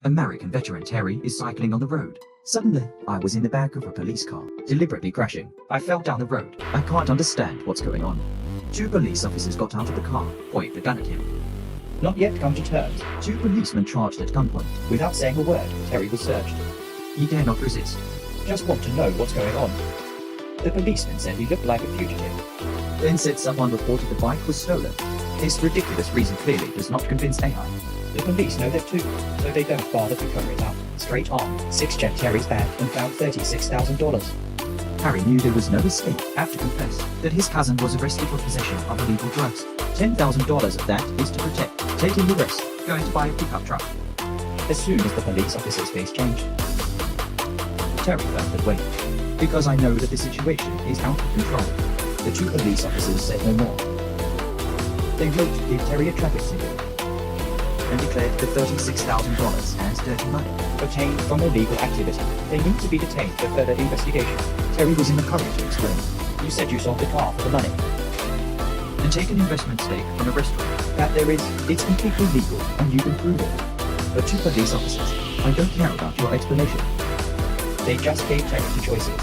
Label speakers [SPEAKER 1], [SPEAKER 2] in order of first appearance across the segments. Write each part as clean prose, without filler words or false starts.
[SPEAKER 1] American veteran Terry is cycling on the road. Suddenly, I was in the back of a police car, deliberately crashing. I fell down the road. I can't understand what's going on. Two police officers got out of the car, pointed the gun at him.
[SPEAKER 2] Not yet come to terms.
[SPEAKER 1] Two policemen charged at gunpoint.
[SPEAKER 2] Without saying a word, Terry was searched.
[SPEAKER 1] He dare not resist.
[SPEAKER 2] Just want to know what's going on. The policeman said he looked like a fugitive.
[SPEAKER 1] Then said someone reported the bike was stolen. This ridiculous reason clearly does not convince AI.
[SPEAKER 2] The police know that too, so they don't bother to cover it up. Straight on, Six checked Terry's bag and found $36,000.
[SPEAKER 1] Harry knew there was no escape. Have to confess that his cousin was arrested for possession of illegal drugs. $10,000 of that is to protect. Taking the rest, going to buy a pickup truck.
[SPEAKER 2] As soon as the police officer's face changed,
[SPEAKER 1] Terry felt that way. Because I know that the situation is out of control.
[SPEAKER 2] The two police officers said no more.
[SPEAKER 1] They wrote to give Terry a traffic ticket and declared the $36,000 as dirty money.
[SPEAKER 2] Obtained from illegal activity. They need to be detained for further investigation.
[SPEAKER 1] Terry was in a hurry to explain.
[SPEAKER 2] You said you sold the car for the money.
[SPEAKER 1] And take an investment stake from a restaurant.
[SPEAKER 2] That there is.
[SPEAKER 1] It's completely legal, and you can prove it. But two police officers, I don't care about your explanation.
[SPEAKER 2] They just gave Terry two choices.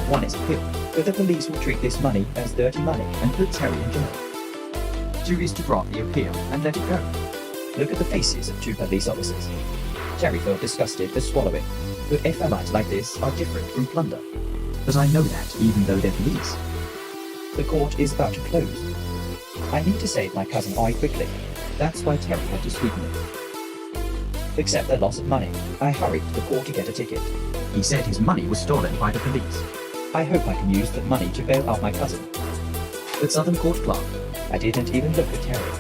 [SPEAKER 2] One is appeal, but the police will treat this money as dirty money
[SPEAKER 1] and put Terry in jail. Two is to drop the appeal and let it go.
[SPEAKER 2] Look at the faces of two police officers. Terry felt disgusted for swallowing. But FLIs like this are different from plunder.
[SPEAKER 1] But I know that even though they're police.
[SPEAKER 2] The court is about to close. I need to save my cousin eye quickly. That's why Terry had to sweeten it. Except the loss of money. I hurried to the court to get a ticket.
[SPEAKER 1] He said his money was stolen by the police.
[SPEAKER 2] I hope I can use that money to bail out my cousin.
[SPEAKER 1] But Southern Court clerk,
[SPEAKER 2] I didn't even look at Terry.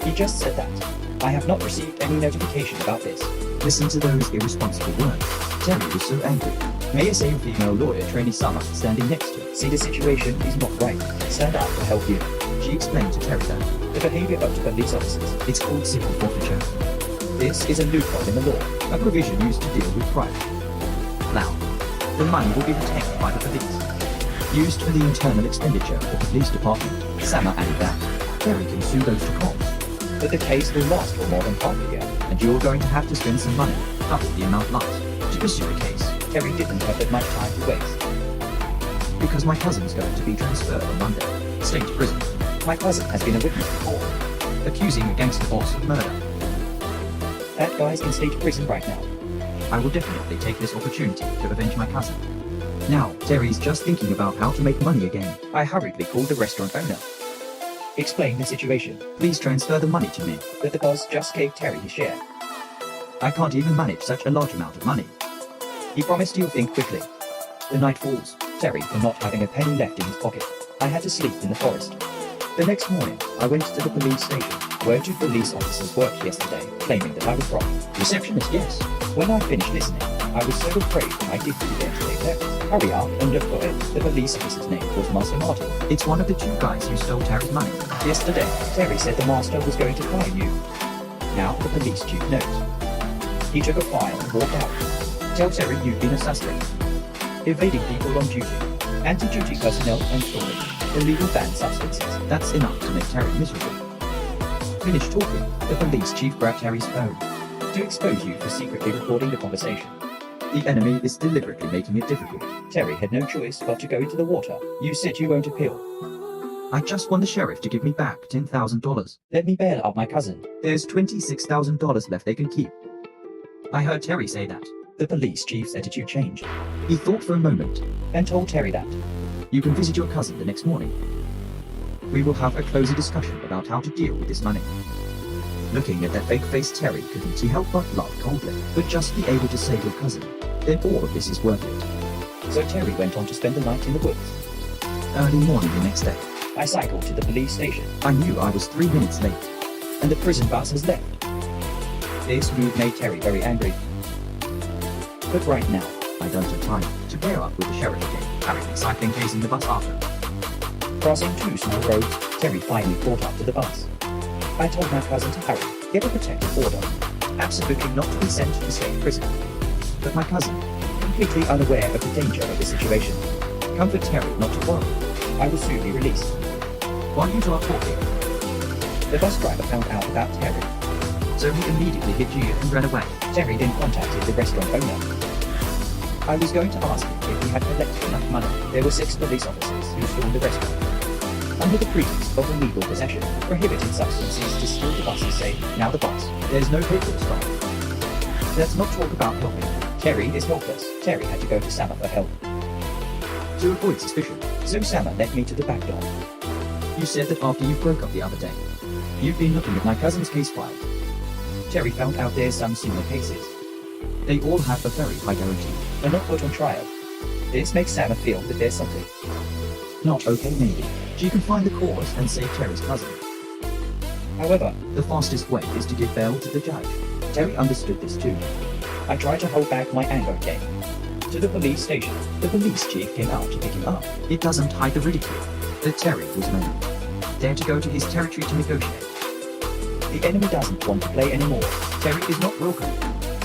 [SPEAKER 2] He just said that. I have not received any notification about this.
[SPEAKER 1] Listen to those irresponsible words. Terry was so angry. May I say a female lawyer trainee Summer standing next to him.
[SPEAKER 2] See, the situation is not right. Stand up to help you.
[SPEAKER 1] She explained to Terry that
[SPEAKER 2] the behavior of the police officers.
[SPEAKER 1] It's called civil forfeiture.
[SPEAKER 2] This is a loophole in the law.
[SPEAKER 1] A provision used to deal with crime. Now, the money will be retained by the police. Used for the internal expenditure of the police department. Summer added that Terry can sue those to court.
[SPEAKER 2] But the case will last for more than half a year.
[SPEAKER 1] And you're going to have to spend some money, double the amount last, to pursue a case.
[SPEAKER 2] Terry didn't have that much time to waste.
[SPEAKER 1] Because my cousin's going to be transferred on Monday. State prison.
[SPEAKER 2] My cousin has been a witness before.
[SPEAKER 1] Accusing a gangster boss of murder.
[SPEAKER 2] That guy's in state prison right now.
[SPEAKER 1] I will definitely take this opportunity to avenge my cousin. Now, Terry's just thinking about how to make money again.
[SPEAKER 2] I hurriedly called the restaurant owner. Explain the situation.
[SPEAKER 1] Please transfer the money to me.
[SPEAKER 2] But the boss just gave Terry his share.
[SPEAKER 1] I can't even manage such a large amount of money.
[SPEAKER 2] He promised he'll think quickly. The night falls. Terry for not having a penny left in his pocket. I had to sleep in the forest. The next morning, I went to the police station, where two police officers worked yesterday, claiming that I was wrong.
[SPEAKER 1] Receptionist, yes.
[SPEAKER 2] When I finished listening, I was so afraid that I did forget to take notes. Hurry up and look for it. The police officer's name was Master Martin.
[SPEAKER 1] It's one of the two guys who stole Terry's money.
[SPEAKER 2] Yesterday, Terry said the master was going to fire you. Now the police chief knows. He took a file and walked out. Tell Terry you've been a suspect. Evading people on duty. Anti-duty personnel and storage. Illegal banned substances.
[SPEAKER 1] That's enough to make Terry miserable. Finished talking, the police chief grabbed Terry's phone.
[SPEAKER 2] To expose you for secretly recording the conversation.
[SPEAKER 1] The enemy is deliberately making it difficult.
[SPEAKER 2] Terry had no choice but to go into the water. You said you won't appeal.
[SPEAKER 1] I just want the sheriff to give me back $10,000.
[SPEAKER 2] Let me bail out my cousin.
[SPEAKER 1] There's $26,000 left they can keep. I heard Terry say that.
[SPEAKER 2] The police chief's attitude changed.
[SPEAKER 1] He thought for a moment
[SPEAKER 2] and told Terry that
[SPEAKER 1] you can visit your cousin the next morning. We will have a closer discussion about how to deal with this money. Looking at that fake-faced Terry, couldn't he help but laugh coldly? But just be able to save your cousin, then all of this is worth it.
[SPEAKER 2] So Terry went on to spend the night in the woods.
[SPEAKER 1] Early morning the next day,
[SPEAKER 2] I cycled to the police station.
[SPEAKER 1] I knew I was 3 minutes late.
[SPEAKER 2] And the prison bus has left. This move made Terry very angry. But right now,
[SPEAKER 1] I don't have time to pair up with the sheriff again, hurriedly cycling chasing the bus after.
[SPEAKER 2] Crossing two small roads, Terry finally caught up to the bus. I told my cousin to hurry, get a protective order. Absolutely not to be sent to state prison.
[SPEAKER 1] But my cousin,
[SPEAKER 2] completely unaware of the danger of the situation,
[SPEAKER 1] comfort Terry not to worry.
[SPEAKER 2] I will soon be released.
[SPEAKER 1] While you two are talking,
[SPEAKER 2] the bus driver found out about Terry.
[SPEAKER 1] so he immediately hit you and ran away.
[SPEAKER 2] Terry then contacted the restaurant owner. I was going to ask him if he had collected enough money. There were 6 police officers who stormed the restaurant. Under the pretext of illegal possession, prohibited substances to steal the boss's safe. Now the boss. There's no paper to stop. Let's not talk about helping. Terry is helpless. Terry had to go to Sama for help.
[SPEAKER 1] To avoid suspicion,
[SPEAKER 2] So Sama led me to the back door.
[SPEAKER 1] you said that after you broke up the other day, you've been looking at my cousin's case file.
[SPEAKER 2] Terry found out there's some similar cases.
[SPEAKER 1] They all have a very high guarantee.
[SPEAKER 2] They're not put on trial. This makes Sama feel that there's something
[SPEAKER 1] Not okay, maybe. She can find the cause and save Terry's cousin.
[SPEAKER 2] However,
[SPEAKER 1] The fastest way is to give bail to the judge. Terry understood this too.
[SPEAKER 2] I tried to hold back my anger again. To the police station, the police chief came out to pick him up.
[SPEAKER 1] It doesn't hide the ridicule that Terry was known. Dare to go to his territory to negotiate.
[SPEAKER 2] The enemy doesn't want to play anymore. Terry is not welcome.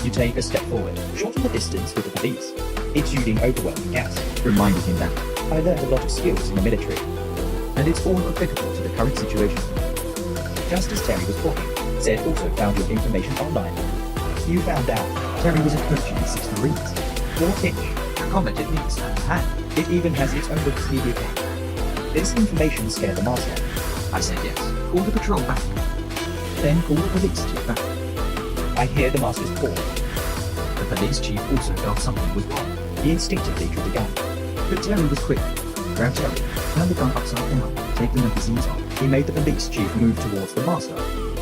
[SPEAKER 2] You take a step forward, shorten the distance with the police, exuding overwhelming gas.
[SPEAKER 1] Reminded him that.
[SPEAKER 2] I learned a lot of skills in the military.
[SPEAKER 1] And it's all applicable to the current situation.
[SPEAKER 2] Just as Terry was talking, Zed also found your information online. You found out
[SPEAKER 1] Terry was a coach in the 6th Marines.
[SPEAKER 2] 4-inch.
[SPEAKER 1] The combat techniques hand.
[SPEAKER 2] It even has its own Wikipedia page. This information scared the master.
[SPEAKER 1] I said yes. Call the patrol back. Then call the police chief back.
[SPEAKER 2] I hear the master's call.
[SPEAKER 1] The police chief also felt something was wrong.
[SPEAKER 2] He instinctively drew the gun.
[SPEAKER 1] But Terry was quick. Grab Terry, turn the gun upside down, take the magazines off.
[SPEAKER 2] He made the police chief move towards the master.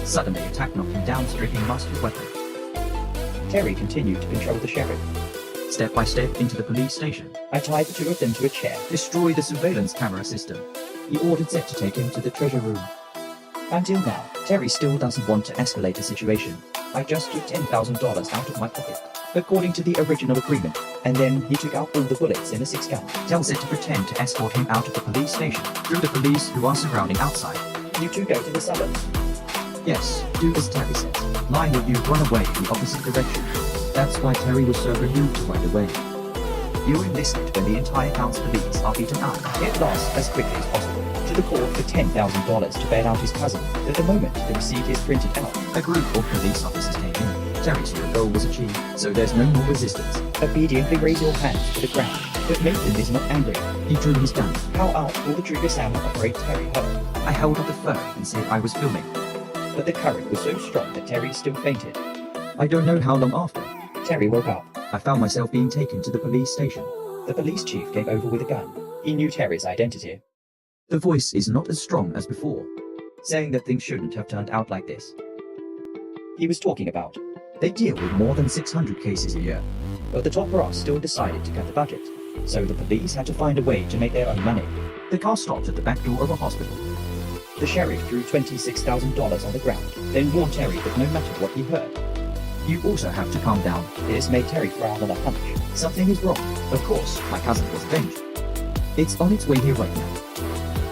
[SPEAKER 1] Suddenly, attack knocked him down, stripping master's weapon.
[SPEAKER 2] Terry continued to control the sheriff.
[SPEAKER 1] Step by step into the police station.
[SPEAKER 2] I tied the 2 of them to a chair.
[SPEAKER 1] Destroy the surveillance camera system. He ordered Zed to take him to the treasure room.
[SPEAKER 2] Until now, Terry still doesn't want to escalate the situation. I just took $10,000 out of my pocket, according to the original agreement, and then he took out all the bullets in the 6-gun.
[SPEAKER 1] Tell Zed to pretend to escort him out of the police station through the police who are surrounding outside.
[SPEAKER 2] You 2 go to the suburbs.
[SPEAKER 1] Yes, do as Terry says. Line or you run away in the opposite direction. That's why Terry was so relieved to ride away. You enlisted when the entire town's police are beaten out.
[SPEAKER 2] It lost as quickly as possible. To the court for $10,000 to bail out his cousin. At the moment the receipt is printed out,
[SPEAKER 1] A group of police officers came in. Terry saw the goal was achieved, so there's no more resistance.
[SPEAKER 2] obediently raise your hands to the ground. But Nathan is not angry.
[SPEAKER 1] He drew his gun.
[SPEAKER 2] How art will the trigger sound afraid Terry hurt?
[SPEAKER 1] I held up the phone and said I was filming.
[SPEAKER 2] But the current was so strong that Terry still fainted.
[SPEAKER 1] I don't know how long after.
[SPEAKER 2] Terry woke up.
[SPEAKER 1] I found myself being taken to the police station.
[SPEAKER 2] The police chief came over with a gun. He knew Terry's identity,
[SPEAKER 1] The voice is not as strong as before, saying that things shouldn't have turned out like this.
[SPEAKER 2] he was talking about.
[SPEAKER 1] They deal with more than 600 cases a year.
[SPEAKER 2] But the top brass still decided to cut the budget. So the police had to find a way to make their own money.
[SPEAKER 1] The car stopped at the back door of a hospital.
[SPEAKER 2] The sheriff threw $26,000 on the ground, then warned Terry that no matter what he heard,
[SPEAKER 1] You also have to calm down.
[SPEAKER 2] this made Terry frown on a hunch.
[SPEAKER 1] Something is wrong. Of course, my cousin was avenged. It's on its way here right now.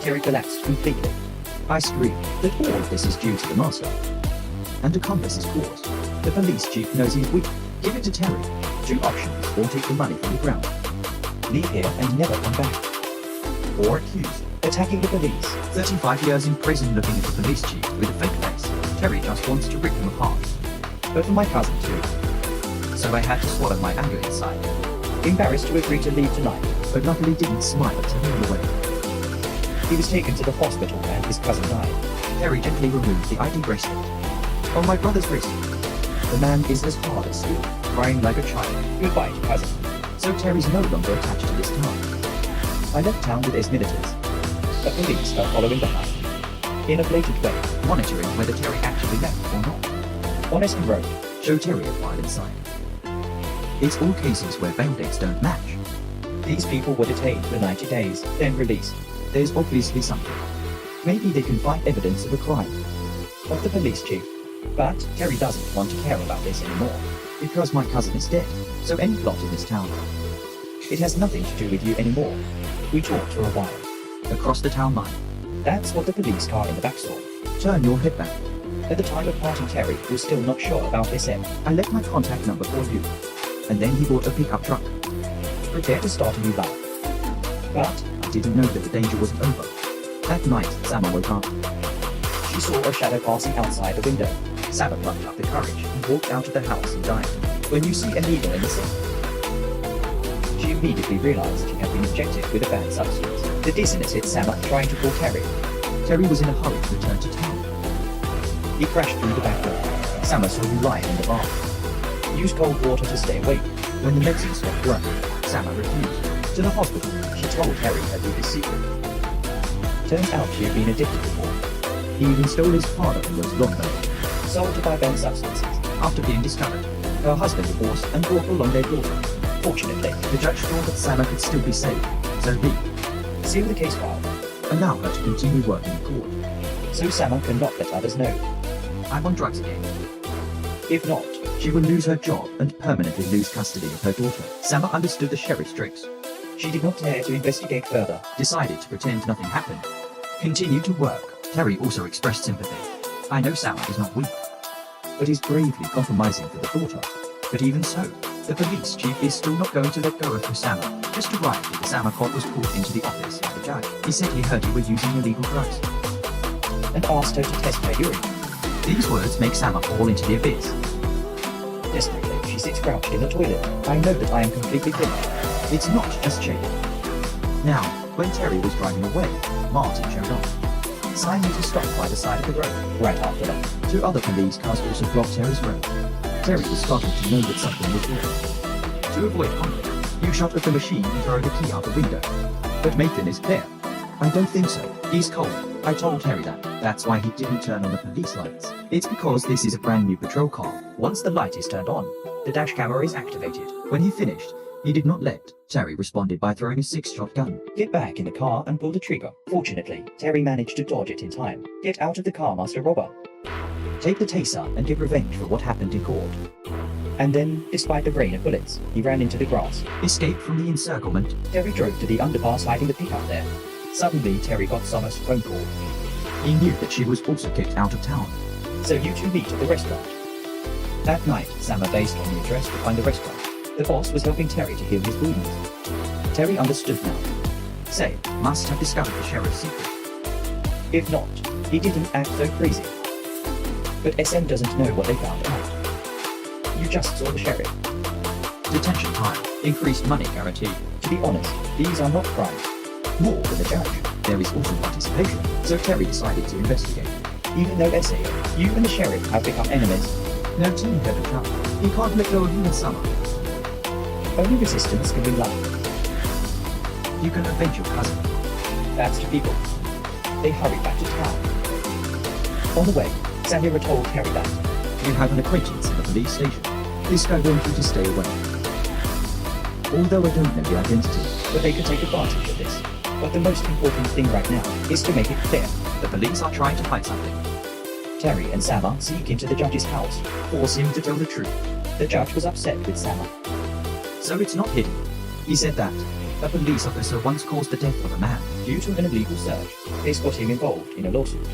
[SPEAKER 2] Terry collapsed completely.
[SPEAKER 1] I screamed that all of this is due to the master. And accomplice his cause. The police chief knows he's weak. Give it to Terry. 2 options, or take the money from the ground.
[SPEAKER 2] Leave here and never come back.
[SPEAKER 1] Or accused.
[SPEAKER 2] Attacking the police.
[SPEAKER 1] 35 years in prison looking at the police chief with a fake face. Terry just wants to rip him apart.
[SPEAKER 2] But for my cousin too.
[SPEAKER 1] So I had to swallow my anger inside.
[SPEAKER 2] Embarrassed to agree to leave tonight,
[SPEAKER 1] But luckily didn't smile at him away.
[SPEAKER 2] he was taken to the hospital and his cousin died.
[SPEAKER 1] Terry gently removed the ID bracelet. On my brother's wrist. The man is as hard as steel, crying like a child.
[SPEAKER 2] Goodbye to cousin.
[SPEAKER 1] So Terry's no longer attached to this town.
[SPEAKER 2] I left town with his militants. The police are following behind. In a blatant way,
[SPEAKER 1] Monitoring whether Terry actually left or not.
[SPEAKER 2] on Eston Road,
[SPEAKER 1] Show Terry a file inside. It's all cases where bail dates don't match.
[SPEAKER 2] these people were detained for 90 days, then released.
[SPEAKER 1] There's obviously something.
[SPEAKER 2] Maybe they can find evidence of a crime. Of the police chief. But Terry doesn't want to care about this anymore.
[SPEAKER 1] Because my cousin is dead, so any plot in this town.
[SPEAKER 2] It has nothing to do with you anymore. We talked for a while.
[SPEAKER 1] Across the town line.
[SPEAKER 2] That's what the police car in the back saw.
[SPEAKER 1] Turn your head back.
[SPEAKER 2] At the time of parting, Terry was still not sure about SM.
[SPEAKER 1] I left my contact number for you. And then he bought a pickup truck.
[SPEAKER 2] Prepare to start a new life. But
[SPEAKER 1] I didn't know that the danger wasn't over. That night, Sama woke up.
[SPEAKER 2] she saw a shadow passing outside the window. Sama plucked up the courage and walked out of the house and died. When you see a needle in the sink, she immediately realized she had been injected with a banned substance. The dizziness hit Sama, trying to call Terry.
[SPEAKER 1] Terry was in a hurry to return to town.
[SPEAKER 2] He crashed through the back door. Sama saw you lying in the bath. Use cold water to stay awake.
[SPEAKER 1] When the medicine stopped working, Sama refused. To the hospital, she told Terry her deepest secret.
[SPEAKER 2] Turns out she had been addicted before.
[SPEAKER 1] He even stole his father-in-law's lawnmower.
[SPEAKER 2] Sold to buy banned substances.
[SPEAKER 1] After being discovered, her husband divorced and brought along their daughter.
[SPEAKER 2] Fortunately,
[SPEAKER 1] The judge thought that Sama could still be saved, so he
[SPEAKER 2] sealed the case file,
[SPEAKER 1] allowed her to continue working in court.
[SPEAKER 2] so Sama cannot let others know.
[SPEAKER 1] I'm on drugs again.
[SPEAKER 2] If not,
[SPEAKER 1] She will lose her job and permanently lose custody of her daughter. Sama understood the sheriff's tricks,
[SPEAKER 2] she did not dare to investigate further.
[SPEAKER 1] decided to pretend nothing happened, continued to work. Terry also expressed sympathy. I know Sama is not weak, but is bravely compromising for the daughter. But even so, the police chief is still not going to let go of Sama. Just arrived at the Sama cop was called into the office of the judge. He said he heard you were using illegal drugs,
[SPEAKER 2] And asked her to test her urine.
[SPEAKER 1] These words make Sama fall into the abyss.
[SPEAKER 2] Desperately, she sits crouched in the toilet. I know that I am completely finished.
[SPEAKER 1] It's not just shaking. Now, when Terry was driving away, Martin showed up. Signing to stop by the side of the road.
[SPEAKER 2] Right after that,
[SPEAKER 1] 2 other police cars also blocked Terry's road. Terry was startled to know that something was wrong. To avoid conflict, you shut off the machine and throw the key out the window. But Nathan is there. I don't think so. He's cold. I told Terry that. That's why he didn't turn on the police lights. It's because this is a brand new patrol car.
[SPEAKER 2] once the light is turned on, the dash camera is activated.
[SPEAKER 1] When he finished, he did not let. Terry responded by throwing a 6-shot gun.
[SPEAKER 2] Get back in the car and pull the trigger. Fortunately, Terry managed to dodge it in time. Get out of the car, Master Robber. Take the taser and get revenge for what happened in court. And then, despite the rain of bullets, he ran into the grass.
[SPEAKER 1] Escape from the encirclement.
[SPEAKER 2] Terry drove to the underpass, hiding the pickup there. Suddenly, Terry got Summer's phone call.
[SPEAKER 1] He knew that she was also kicked out of town.
[SPEAKER 2] So you two meet at the restaurant. That night, Sama based on the address to find the restaurant. The boss was helping Terry to heal his wounds. Terry understood now.
[SPEAKER 1] Say, must have discovered the sheriff's secret.
[SPEAKER 2] If not, he didn't act so crazy. But SM doesn't know what they found out. You just saw the sheriff.
[SPEAKER 1] Detention time. Increased money guarantee.
[SPEAKER 2] To be honest, these are not crimes.
[SPEAKER 1] More than the judge. There is also participation. So Terry decided to investigate.
[SPEAKER 2] Even though SA, you and the sheriff have become enemies.
[SPEAKER 1] Now Tim had a trouble. He can't let go of you in summer.
[SPEAKER 2] Only resistance can be love.
[SPEAKER 1] You can avenge your cousin.
[SPEAKER 2] That's to people. They hurried back to town. On the way, Samira told Terry that.
[SPEAKER 1] You have an acquaintance in the police station. This guy wants you to stay away. Although I don't know the identity,
[SPEAKER 2] But they could take advantage of this. But the most important thing right now is to make it clear.
[SPEAKER 1] the police are trying to hide something.
[SPEAKER 2] Terry and Sama sneak into the judge's house.
[SPEAKER 1] Force him to tell the truth.
[SPEAKER 2] The judge was upset with Sama.
[SPEAKER 1] So it's not hidden. He said that a police officer once caused the death of a man.
[SPEAKER 2] Due to an illegal search, this got him involved in a lawsuit.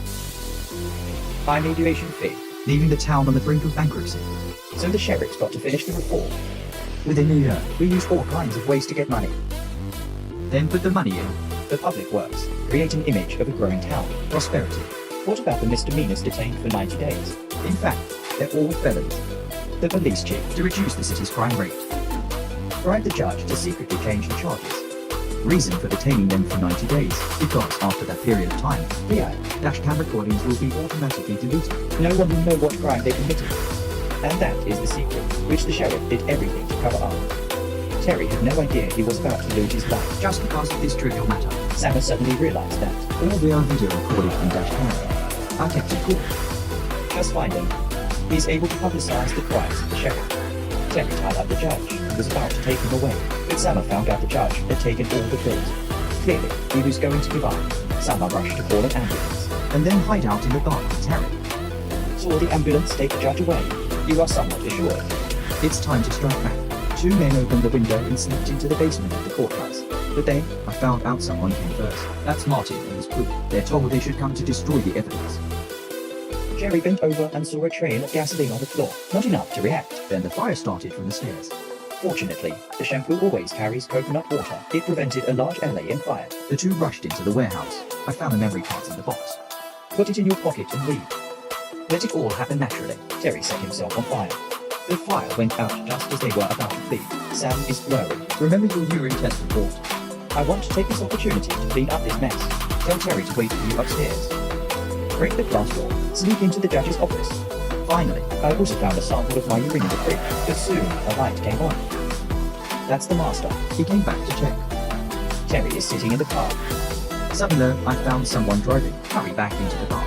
[SPEAKER 2] High mediation fee.
[SPEAKER 1] Leaving the town on the brink of bankruptcy.
[SPEAKER 2] So the sheriff's got to finish the reform.
[SPEAKER 1] Within a year,
[SPEAKER 2] We use all kinds of ways to get money.
[SPEAKER 1] then put the money in.
[SPEAKER 2] The public works, create an image of a growing town.
[SPEAKER 1] Prosperity.
[SPEAKER 2] What about the misdemeanors detained for 90 days?
[SPEAKER 1] In fact, they're all felons.
[SPEAKER 2] The police chief
[SPEAKER 1] To reduce the city's crime rate.
[SPEAKER 2] bribed the judge to secretly change the charges.
[SPEAKER 1] Reason for detaining them for 90 days. Because after that period of time,
[SPEAKER 2] Yeah,
[SPEAKER 1] dash cam recordings will be automatically deleted.
[SPEAKER 2] no one will know what crime they committed. And that is the secret, which the sheriff did everything to cover up. Terry had no idea he was about to lose his life.
[SPEAKER 1] Just because of this trivial matter.
[SPEAKER 2] Sama suddenly realized that.
[SPEAKER 1] All the video recorded from dash camera are kept in court.
[SPEAKER 2] Just find him. He's able to publicize the crimes of the sheriff. Terry tied up the judge and was about to take him away, but Sama found out the judge had taken all the pills. Clearly, he was going to give up. Sama rushed to call an ambulance.
[SPEAKER 1] And then hide out in the dark with Terry.
[SPEAKER 2] Saw the ambulance take the judge away. You are somewhat assured.
[SPEAKER 1] It's time to strike back. 2 men opened the window and sneaked into the basement of the courthouse. But then, I found out someone came first. That's Martin and his crew. They're told they should come to destroy the evidence.
[SPEAKER 2] Jerry bent over and saw a trail of gasoline on the floor. Not enough to react.
[SPEAKER 1] Then the fire started from the stairs.
[SPEAKER 2] Fortunately, the shampoo always carries coconut water. It prevented a large alley in fire.
[SPEAKER 1] The 2 rushed into the warehouse. I found the memory cards in the box.
[SPEAKER 2] Put it in your pocket and leave. Let it all happen naturally. Terry set himself on fire. The fire went out just as they were about to flee. Sam is blurry.
[SPEAKER 1] Remember your urine test report.
[SPEAKER 2] I want to take this opportunity to clean up this mess. Tell Terry to wait for you upstairs. Break the glass door. Sneak into the judge's office. Finally, I also found a sample of my urine in the fridge, but soon a light came on. That's the master.
[SPEAKER 1] He came back to check.
[SPEAKER 2] Terry is sitting in the car.
[SPEAKER 1] Suddenly, I found someone driving.
[SPEAKER 2] Hurry back into the car.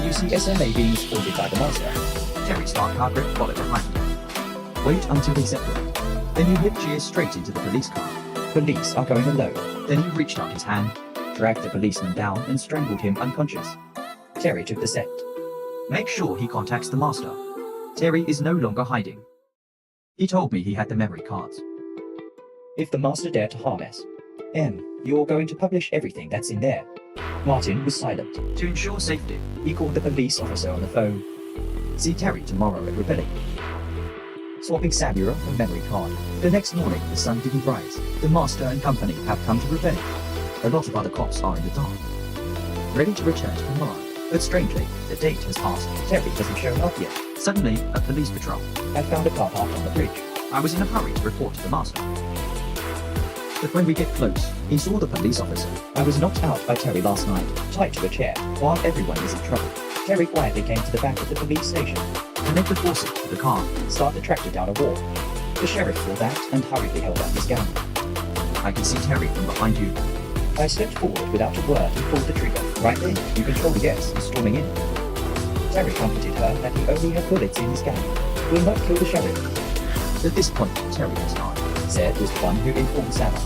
[SPEAKER 2] You see SMA being escorted by the master.
[SPEAKER 1] Terry's dark car grip followed behind. Wait until they separate. Then you hit Cheers straight into the police car.
[SPEAKER 2] Police are going alone.
[SPEAKER 1] Then he reached out his hand,
[SPEAKER 2] Dragged the policeman down and strangled him unconscious. Terry took the set.
[SPEAKER 1] make sure he contacts the master. Terry is no longer hiding. He told me he had the memory cards.
[SPEAKER 2] If the master dared to harm us, you're going to publish everything that's in there. Martin was silent.
[SPEAKER 1] To ensure safety,
[SPEAKER 2] He called the police officer on the phone.
[SPEAKER 1] see Terry tomorrow at Rebellion.
[SPEAKER 2] Swapping Samura for memory card.
[SPEAKER 1] The next morning, the sun didn't rise. The master and company have come to Rebellion. A lot of other cops are in the dark, ready to return to command. But strangely, the date has passed.
[SPEAKER 2] Terry hasn't shown up yet.
[SPEAKER 1] Suddenly, a police patrol.
[SPEAKER 2] I found a car parked on the bridge.
[SPEAKER 1] I was in a hurry to report to the master. But when we get close, he saw the police officer.
[SPEAKER 2] I was knocked out by Terry last night, tied to a chair, while everyone is in trouble. Terry quietly came to the back of the police station.
[SPEAKER 1] Connect the forces to the car.
[SPEAKER 2] Start the tractor down a wall. The sheriff saw that and hurriedly held up his gun.
[SPEAKER 1] I can see Terry from behind you.
[SPEAKER 2] I stepped forward without a word and pulled the trigger. Right then, you control the gas and storming in. Terry comforted her that he only had bullets in his gun. Will not kill the sheriff.
[SPEAKER 1] At this point, Terry was gone.
[SPEAKER 2] Zed was the one who informed Sama.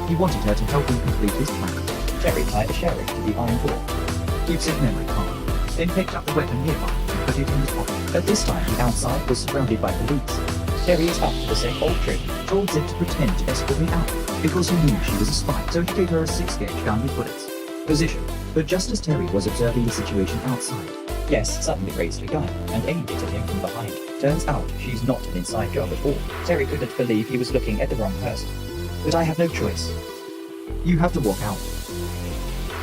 [SPEAKER 1] He wanted her to help him complete his plan.
[SPEAKER 2] Terry tied the sheriff to the iron door.
[SPEAKER 1] Keeps his memory card. Then picked up the weapon nearby and put it in his pocket.
[SPEAKER 2] At this time, the outside was surrounded by police. Terry is up to the same old trick.
[SPEAKER 1] Told Zed to pretend to escort me out because he knew she was a spy, so he gave her a 6-gauge gun with bullets. Position. But just as Terry was observing the situation outside,
[SPEAKER 2] Yes suddenly raised a gun and aimed it at him from behind. Turns out she's not an inside job at all. Terry couldn't believe he was looking at the wrong person. But I have no choice.
[SPEAKER 1] you have to walk out.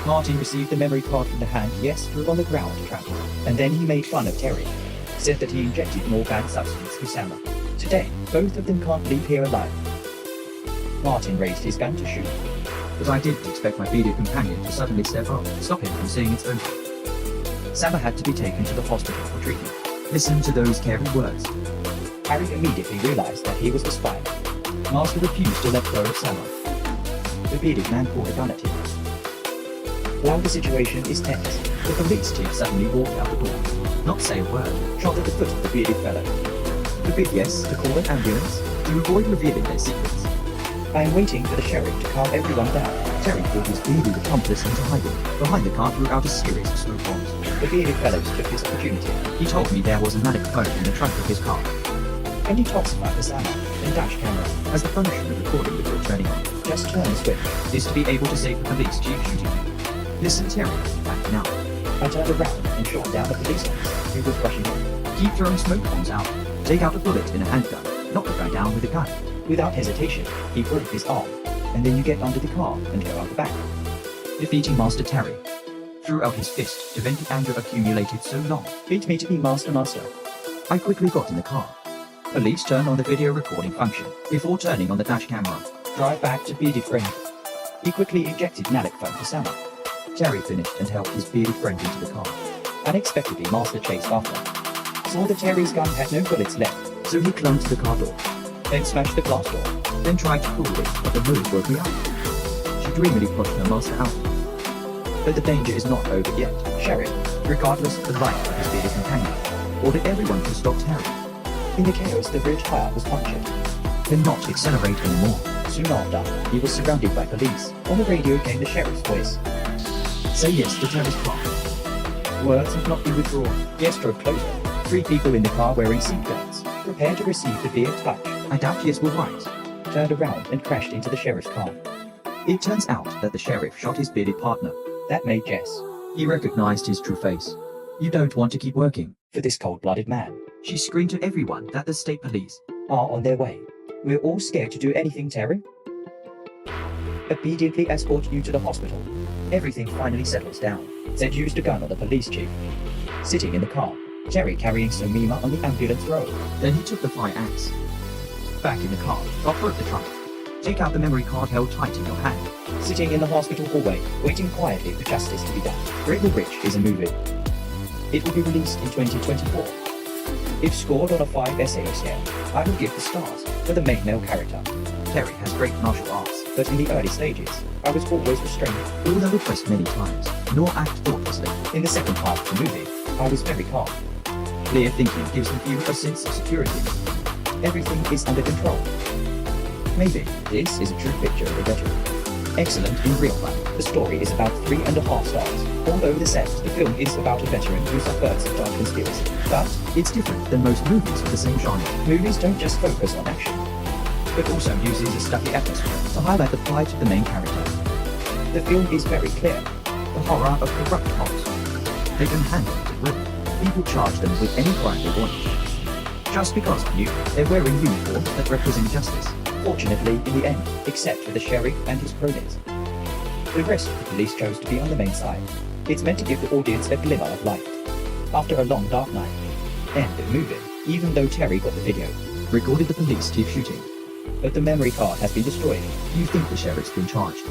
[SPEAKER 2] Martin received the memory card from the hand Yes threw on the ground to trample, and then he made fun of Terry. Said that he injected more bad substance to Sama. Today, both of them can't leave here alive. Martin raised his gun to shoot.
[SPEAKER 1] But I didn't expect my bearded companion to suddenly step up, stop him from saying it's over.
[SPEAKER 2] Sama had to be taken to the hospital for treatment.
[SPEAKER 1] Listen to those caring words.
[SPEAKER 2] Harry immediately realized that he was the spy. Master refused to let go of Sama. The bearded man pulled a gun at him. While the situation is tense, the police chief suddenly walked out the door. Not say a word, shot at the foot of the bearded fellow. The big Yes to call an ambulance.
[SPEAKER 1] To avoid revealing their secrets,
[SPEAKER 2] I am waiting for the sheriff to calm everyone down.
[SPEAKER 1] Terry pulled his bearded accomplice into hiding. Behind the car threw out a series of smoke bombs.
[SPEAKER 2] The bearded fellows took this opportunity.
[SPEAKER 1] He told me there was a manic phone in the trunk of his car.
[SPEAKER 2] When he talks about the Sama and dash camera,
[SPEAKER 1] Has the function of recording before turning on.
[SPEAKER 2] just turn the switch.
[SPEAKER 1] Is to be able to save the police chief shooting me. Listen, Terry, back now.
[SPEAKER 2] I turned around and shot down the police officer who was rushing on.
[SPEAKER 1] Keep throwing smoke bombs out. Take out a bullet in a handgun. Knock the guy down with a gun.
[SPEAKER 2] Without hesitation, he broke his arm, and then you get under the car and go out the back.
[SPEAKER 1] Defeating Master Terry. Threw out his fist to vent the anger accumulated so long.
[SPEAKER 2] Beat me to be Master.
[SPEAKER 1] I quickly got in the car. Police turned on the video recording function before turning on the dash camera.
[SPEAKER 2] Drive back to bearded friend. He quickly injected naloxone to Sama.
[SPEAKER 1] Terry finished and helped his bearded friend into the car.
[SPEAKER 2] Unexpectedly, Master chased after. Saw that Terry's gun had no bullets left,
[SPEAKER 1] So he clung to the car door,
[SPEAKER 2] then smashed the glass door.
[SPEAKER 1] then tried to pull it, but the move woke me up. She dreamily pushed her master out. But the danger is not over yet.
[SPEAKER 2] Sheriff,
[SPEAKER 1] Regardless of the life of his bearded companion, ordered everyone to stop Terry.
[SPEAKER 2] in the chaos, the bridge tire was punctured.
[SPEAKER 1] Then not accelerate anymore.
[SPEAKER 2] Soon after, he was surrounded by police. On the radio came the sheriff's voice.
[SPEAKER 1] Say yes to Terry's plot.
[SPEAKER 2] Words have not been withdrawn. Yes drove closer. 3 people in the car wearing seatbelts. Prepare to receive the beard touch.
[SPEAKER 1] I doubt Yes were right.
[SPEAKER 2] Turned around and crashed into the sheriff's car.
[SPEAKER 1] It turns out that the sheriff shot his bearded partner.
[SPEAKER 2] That made Jess.
[SPEAKER 1] He recognized his true face. You don't want to keep working.
[SPEAKER 2] For this cold-blooded man.
[SPEAKER 1] She screamed to everyone that the state police
[SPEAKER 2] Are on their way. We're all scared to do anything, Terry. Obediently escort you to the hospital. Everything finally settles down. Zed used a gun on the police chief. Sitting in the car, Terry carrying Somima on the ambulance road.
[SPEAKER 1] Then he took the fire axe. Back in the car, offer up the trunk. Take out the memory card held tight in your hand.
[SPEAKER 2] Sitting in the hospital hallway, waiting quietly for justice to be done. Bring the Rich is a movie. It will be released in 2024. If scored on a 5 essay scale, I will give the stars for the main male character.
[SPEAKER 1] Terry has great martial arts,
[SPEAKER 2] But in the early stages, I was always restrained.
[SPEAKER 1] will never request many times, nor act thoughtlessly.
[SPEAKER 2] In the second half of the movie, I was very calm.
[SPEAKER 1] Clear thinking gives the viewer a sense of security.
[SPEAKER 2] Everything is under control. Maybe this is a true picture of a veteran. Excellent in real life. The story is about 3.5 stars. All over the set, the film is about a veteran who subverts a dark conspiracy. But
[SPEAKER 1] It's different than most movies of the same genre,
[SPEAKER 2] movies don't just focus on action, but also uses a stuffy atmosphere.
[SPEAKER 1] to highlight the plight of the main character.
[SPEAKER 2] The film is very clear.
[SPEAKER 1] The horror of corrupt cops. They can handle it at will. People charge them with any crime they want. Just because they're wearing uniforms that represent justice.
[SPEAKER 2] Fortunately, in the end, except for the sheriff and his cronies. The rest of the police chose to be on the main side. It's meant to give the audience a glimmer of light. After a long dark night. End of movie. Even though Terry got the video,
[SPEAKER 1] Recorded the police chief shooting.
[SPEAKER 2] but the memory card has been destroyed.
[SPEAKER 1] You think the sheriff's been charged.